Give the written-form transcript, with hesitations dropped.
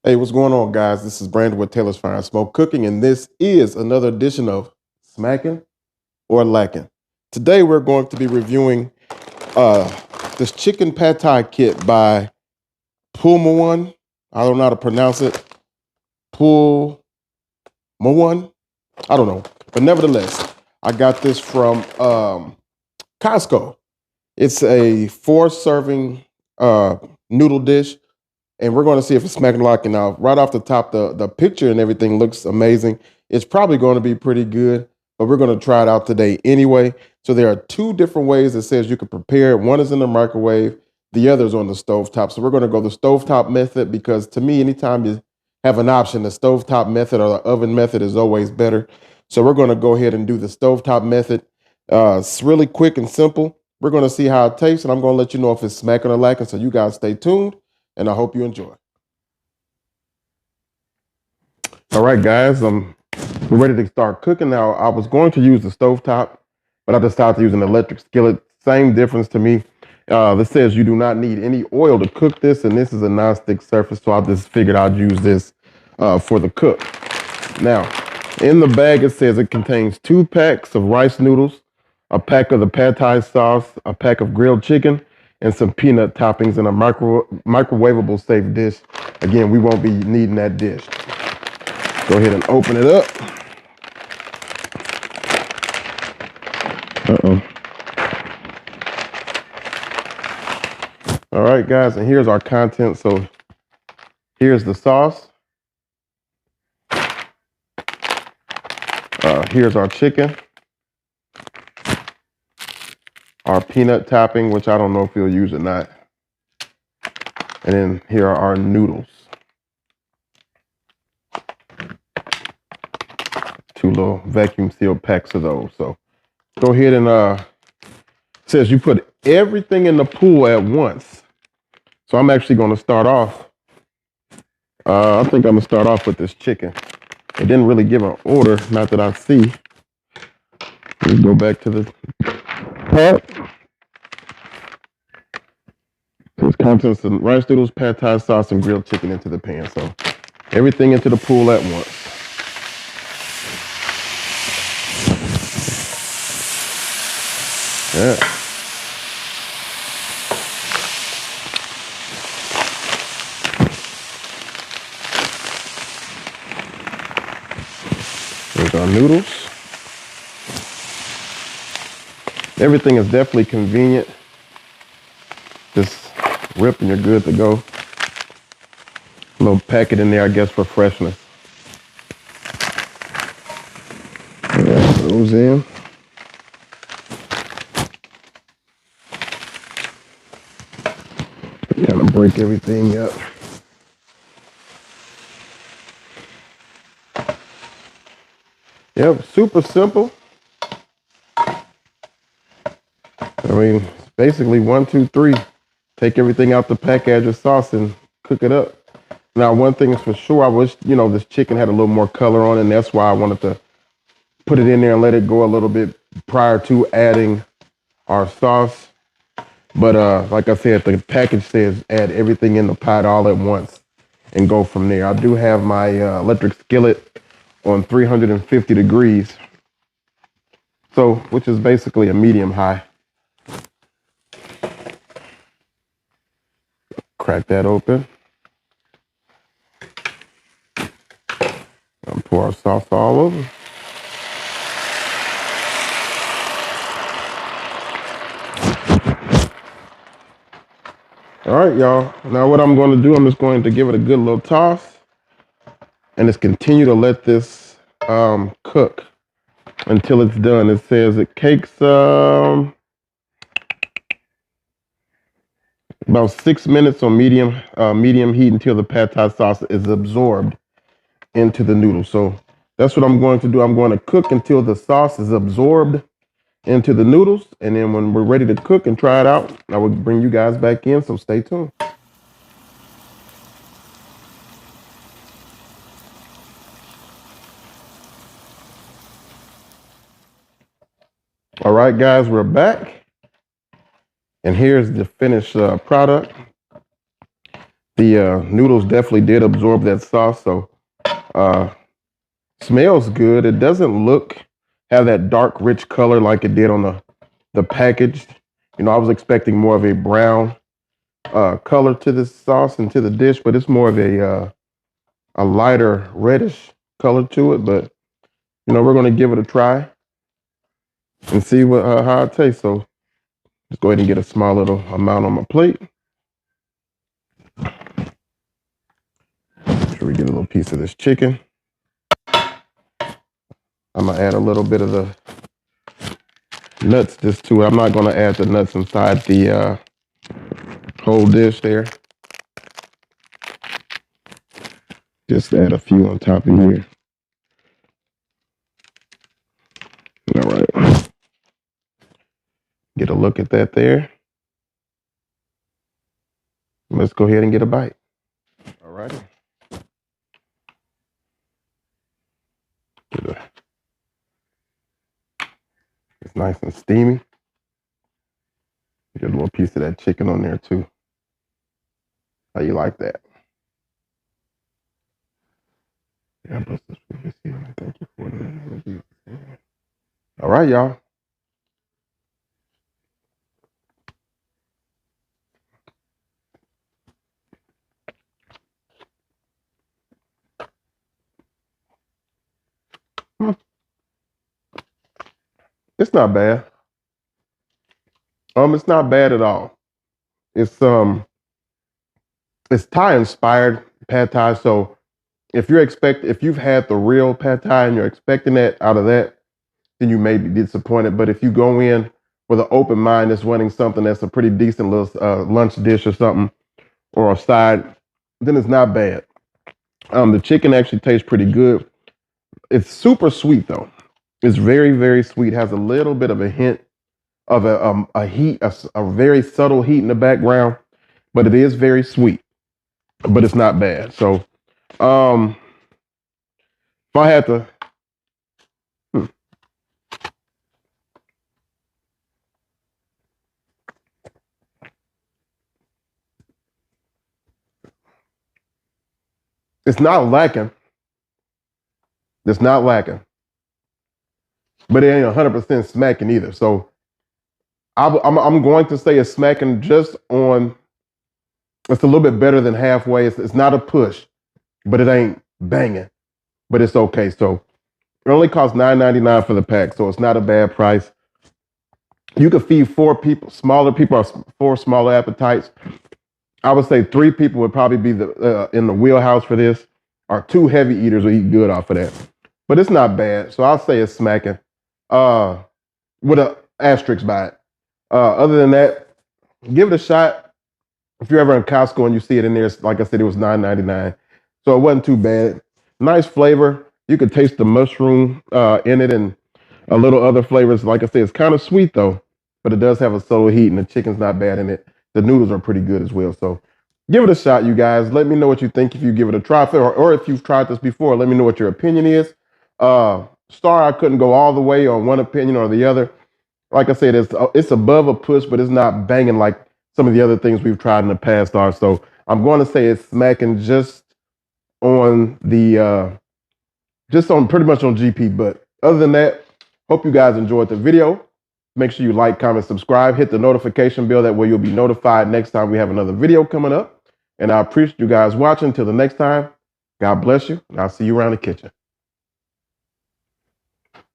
Hey, what's going on, guys? This is Brandon with Taylor's Fire and Smoke Cooking, and this is another edition of Smackin or Lackin. Today, we're going to be reviewing uh, this chicken pad thai kit by Pulmuone. I don't know how to pronounce it. Pulmuone. I don't know, but nevertheless, I got this from Costco. It's a 4-serving noodle dish. And we're going to see if it's smacking locking. Now, right off the top, the picture and everything looks amazing. It's probably going to be pretty good, but we're going to try it out today anyway. So there are two different ways it says you can prepare it. One is in the microwave, the other is on the stovetop. So we're going to go the stovetop method because to me, anytime you have an option, the stovetop method or the oven method is always better. So we're going to go ahead and do the stovetop method. It's really quick and simple. We're going to see how it tastes, and I'm going to let you know if it's smacking or lacking. So you guys stay tuned, and I hope you enjoy. All right, guys, we're ready to start cooking now. I was going to use the stovetop, but I decided to use an electric skillet. Same difference to me. This says you do not need any oil to cook this, and this is a non-stick surface, so I just figured I'd use this for the cook. Now, in the bag, it says it contains 2 packs of rice noodles, a pack of the pad thai sauce, a pack of grilled chicken, and some peanut toppings in a microwavable safe dish. Again, we won't be needing that dish. Go ahead and open it up. Uh-oh. All right, guys, and here's our content. So here's the sauce. Here's our chicken. Our peanut topping, which I don't know if you'll use or not. And then here are our noodles. 2 little vacuum sealed packs of those. So go ahead and it says you put everything in the pool at once. So I'm actually going to start off. I think I'm going to start off with this chicken. It didn't really give an order, not that I see. Let's go back to the pot. There's contents of rice noodles, pad thai sauce, and grilled chicken into the pan. So everything into the pool at once. Yeah. There's our noodles. Everything is definitely convenient. Just rip and you're good to go. A little packet in there, I guess, for freshness. Yeah, those in. Kind of break everything up. Yep, super simple. I mean, it's basically 1, 2, 3. Take everything out the pack, add your sauce, and cook it up. Now, one thing is for sure, I wish, this chicken had a little more color on it, and that's why I wanted to put it in there and let it go a little bit prior to adding our sauce. But like I said, the package says add everything in the pot all at once and go from there. I do have my electric skillet on 350 degrees, so which is basically a medium high. Crack that open. I'll pour our sauce all over. All right, y'all. Now what I'm going to do, I'm just going to give it a good little toss and just continue to let this cook until it's done. It says it cakes about 6 minutes on medium heat until the pad thai sauce is absorbed into the noodle. So that's what I'm going to do. I'm going to cook until the sauce is absorbed into the noodles, and then when we're ready to cook and try it out, I will bring you guys back in. So stay tuned. All right, guys, we're back. And here's the finished product. The noodles definitely did absorb that sauce, so smells good. It doesn't have that dark, rich color like it did on the package. You know, I was expecting more of a brown color to this sauce and to the dish, but it's more of a lighter reddish color to it. But you know, we're going to give it a try and see how it tastes. So just go ahead and get a small little amount on my plate. Make sure we get a little piece of this chicken. I'm gonna add a little bit of the nuts just to it. I'm not gonna add the nuts inside the whole dish there. Just add a few on top of here. All right. Get a look at that there. Let's go ahead and get a bite. All righty. It's nice and steamy. Get a little piece of that chicken on there too. How you like that? Yeah, thank you for it. All right, y'all. It's not bad. It's not bad at all. It's Thai inspired pad Thai. So if you've had the real pad Thai and you're expecting that out of that, then you may be disappointed. But if you go in with an open mind that's wanting something that's a pretty decent little lunch dish or something or a side, then it's not bad. The chicken actually tastes pretty good. It's super sweet though. It's very, very sweet. Has a little bit of a hint of a heat, a very subtle heat in the background, but it is very sweet. But it's not bad. So, if I had to, it's not lacking. It's not lacking, but it ain't 100% smacking either. So, I'm going to say it's smacking just on. It's a little bit better than halfway. It's not a push, but it ain't banging. But it's okay. So it only costs $9.99 for the pack, so it's not a bad price. You could feed 4 people, smaller people, or 4 smaller appetites. I would say 3 people would probably be in the wheelhouse for this, or 2 heavy eaters will eat good off of that. But it's not bad, so I'll say it's smacking. With an asterisk by it. Other than that, give it a shot. If you're ever in Costco and you see it in there, like I said, it was $9.99, so it wasn't too bad. Nice flavor. You could taste the mushroom in it and a little other flavors. Like I said, it's kind of sweet though, but it does have a subtle heat, and the chicken's not bad in it. The noodles are pretty good as well. So give it a shot, you guys. Let me know what you think if you give it a try, or if you've tried this before. Let me know what your opinion is. Star, I couldn't go all the way on one opinion or the other. Like I said, it's above a push, but it's not banging like some of the other things we've tried in the past are. So I'm going to say it's smacking just on pretty much on GP. But other than that, hope you guys enjoyed the video. Make sure you like, comment, subscribe, hit the notification bell. That way you'll be notified next time we have another video coming up. And I appreciate you guys watching. Till the next time, God bless you. And I'll see you around the kitchen.